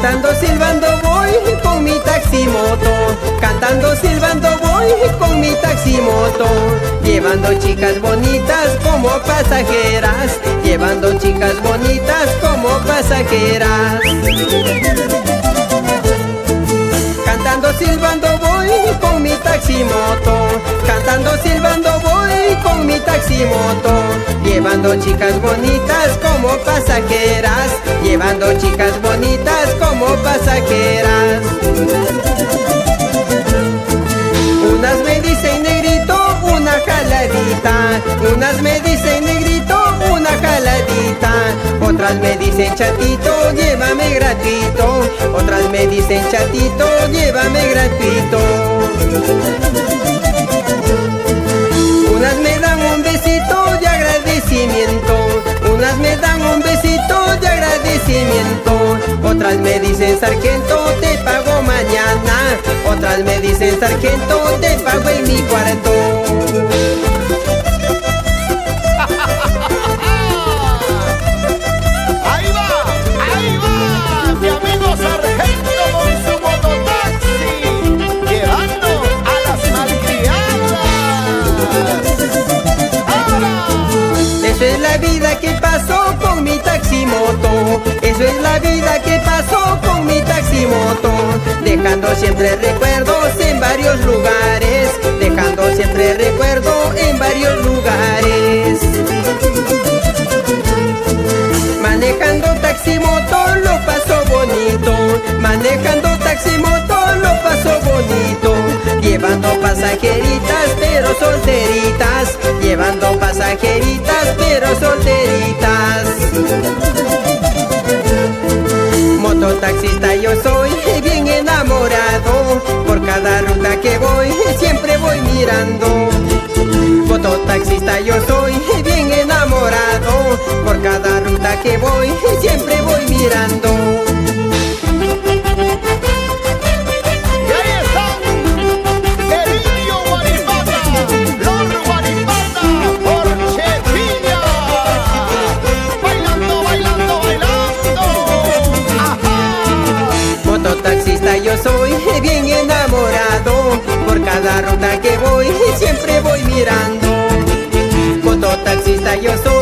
Cantando, silbando voy con mi taximoto. Cantando, silbando voy con mi taximoto. Llevando chicas bonitas como pasajeras. Llevando chicas bonitas como pasajeras. Cantando, silbando voy con mi taximoto. Cantando, silbando voy con mi taximoto. Llevando chicas bonitas como pasajeras. Llevando chicas bonitas como pasajeras. Unas me dicen negrito, una jaladita. Unas me dicen negrito, una jaladita. Otras me dicen chatito, llévame gratuito. Otras me dicen chatito, llévame gratuito. Unas me dan un besito de agradecimiento. Unas me dan un besito de agradecimiento. Otras me dicen sargento, te pago mañana. Otras me dicen sargento, te pago en mi cuarto. Ahí va, mi amigo sargento con su mototaxi, llevando a las malcriadas. Eso es la vida que pasó con mi taximoto. Eso es la vida que pasó con mi taximoto. Dejando siempre recuerdos en varios lugares. Dejando siempre recuerdos en varios lugares. Manejando taximoto lo paso bonito. Manejando taximoto lo paso bonito. Llevando pasajeritas pero solteritas. Llevando pasajeritas pero solteritas. Mototaxista yo soy bien enamorado. Por cada ruta que voy siempre voy mirando. Mototaxista yo soy bien enamorado. Por cada ruta que voy siempre voy mirando. Y ahí están, el indio Guaripata, Lord Guaripata, por Chepilla. Bailando, bailando, bailando. Ajá. Mototaxista yo soy bien enamorado. Por cada ruta que voy siempre voy mirando. Mototaxista yo soy